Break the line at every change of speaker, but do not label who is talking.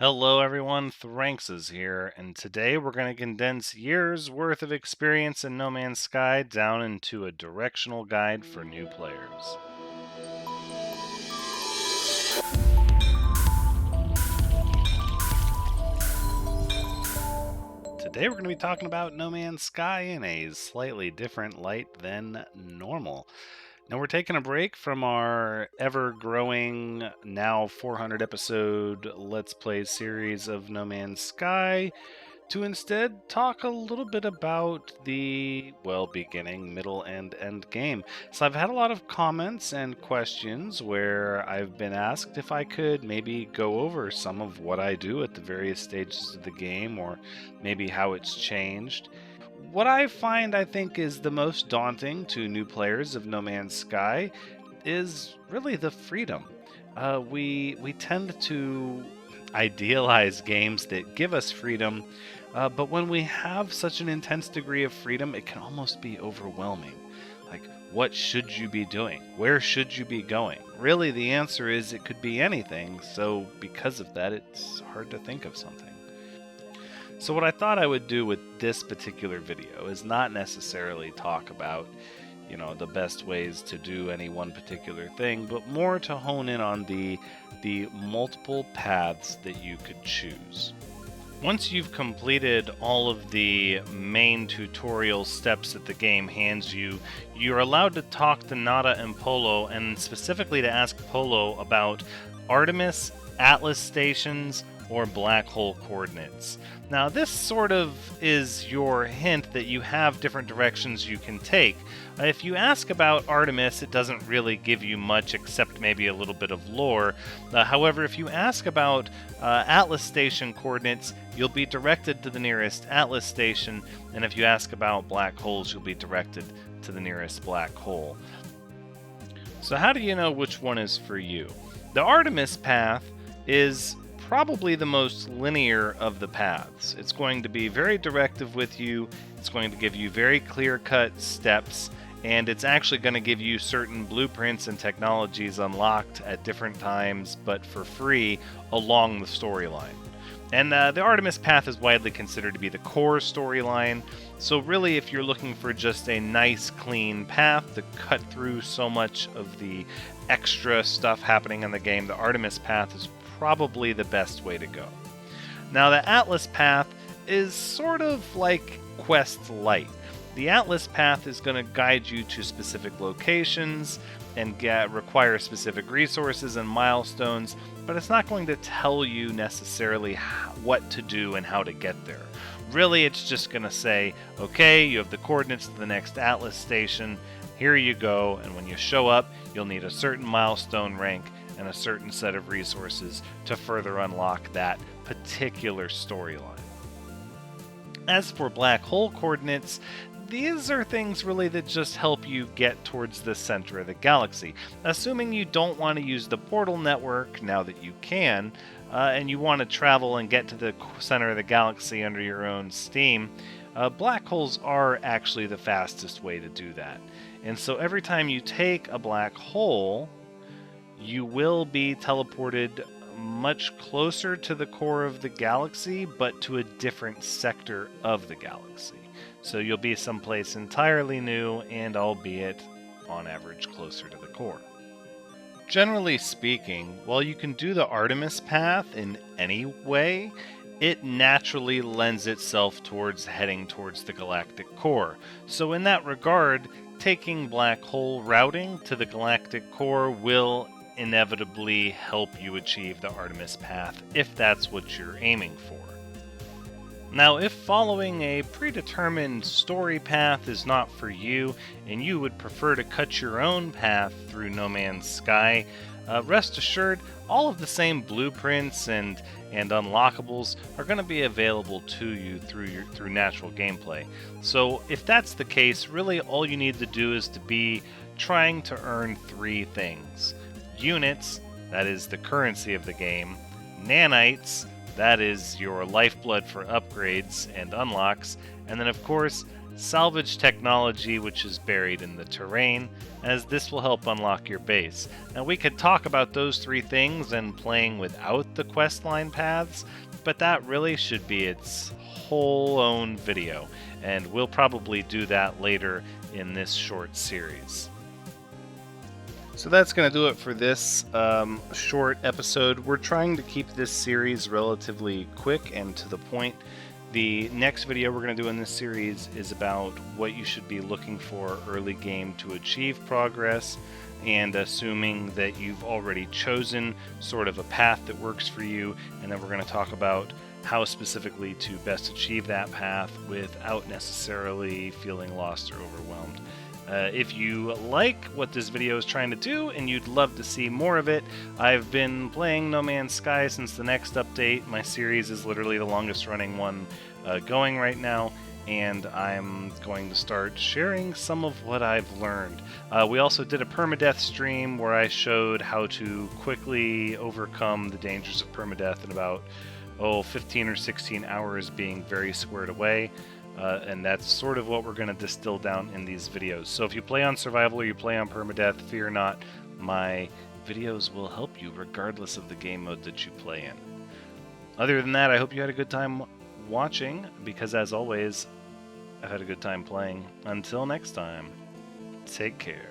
Hello everyone, Thranks is here, and today we're going to condense years worth of experience in No Man's Sky down into a directional guide for new players. Today we're going to be talking about No Man's Sky in a slightly different light than normal. Now we're taking a break from our ever-growing, now 400 episode Let's Play series of No Man's Sky to instead talk a little bit about the, beginning, middle, and end game. So I've had a lot of comments and questions where I've been asked if I could maybe go over some of what I do at the various stages of the game, or maybe how it's changed. What I find, I think, is the most daunting to new players of No Man's Sky is really the freedom. We tend to idealize games that give us freedom, but when we have such an intense degree of freedom, it can almost be overwhelming. Like, what should you be doing? Where should you be going? Really, the answer is it could be anything, so because of that, it's hard to think of something. So what I thought I would do with this particular video is not necessarily talk about, the best ways to do any one particular thing, but more to hone in on the multiple paths that you could choose. Once you've completed all of the main tutorial steps that the game hands you, you're allowed to talk to Nada and Polo, and specifically to ask Polo about Artemis, Atlas stations, or black hole coordinates. Now, this sort of is your hint that you have different directions you can take. If you ask about Artemis, it doesn't really give you much except maybe a little bit of lore. However, if you ask about Atlas station coordinates, you'll be directed to the nearest Atlas station, and if you ask about black holes, you'll be directed to the nearest black hole. So how do you know which one is for you? The Artemis path is probably the most linear of the paths. It's going to be very directive with you, it's going to give you very clear-cut steps, and it's actually going to give you certain blueprints and technologies unlocked at different times, but for free, along the storyline. And the Artemis path is widely considered to be the core storyline, so really if you're looking for just a nice, clean path to cut through so much of the extra stuff happening in the game, the Artemis path is probably the best way to go. Now, the Atlas path is sort of like Quest Light. The Atlas path is going to guide you to specific locations and require specific resources and milestones, but it's not going to tell you necessarily what to do and how to get there. Really, it's just going to say, okay, you have the coordinates to the next Atlas station, here you go, and when you show up, you'll need a certain milestone rank and a certain set of resources to further unlock that particular storyline. As for black hole coordinates, these are things really that just help you get towards the center of the galaxy. Assuming you don't want to use the portal network now that you can, and you want to travel and get to the center of the galaxy under your own steam, black holes are actually the fastest way to do that. And so every time you take a black hole, you will be teleported much closer to the core of the galaxy, but to a different sector of the galaxy. So you'll be someplace entirely new and albeit, on average, closer to the core. Generally speaking, while you can do the Artemis path in any way, it naturally lends itself towards heading towards the galactic core. So in that regard, taking black hole routing to the galactic core will inevitably help you achieve the Artemis path if that's what you're aiming for. Now, if following a predetermined story path is not for you and you would prefer to cut your own path through No Man's Sky, rest assured all of the same blueprints and unlockables are going to be available to you through natural gameplay. So if that's the case, really all you need to do is to be trying to earn three things: units, that is the currency of the game; nanites, that is your lifeblood for upgrades and unlocks; and then of course salvage technology which is buried in the terrain, as this will help unlock your base. Now we could talk about those three things and playing without the questline paths, but that really should be its whole own video, and we'll probably do that later in this short series. So that's going to do it for this short episode. We're trying to keep this series relatively quick and to the point. The next video we're going to do in this series is about what you should be looking for early game to achieve progress, and assuming that you've already chosen sort of a path that works for you, and then we're going to talk about how specifically to best achieve that path without necessarily feeling lost or overwhelmed. If you like what this video is trying to do and you'd love to see more of it, I've been playing No Man's Sky since the next update. My series is literally the longest running one going right now, and I'm going to start sharing some of what I've learned. We also did a permadeath stream where I showed how to quickly overcome the dangers of permadeath in about 15 or 16 hours being very squared away. And that's sort of what we're going to distill down in these videos. So if you play on survival or you play on permadeath, fear not, my videos will help you regardless of the game mode that you play in. Other than that, I hope you had a good time watching, because as always, I've had a good time playing. Until next time, take care.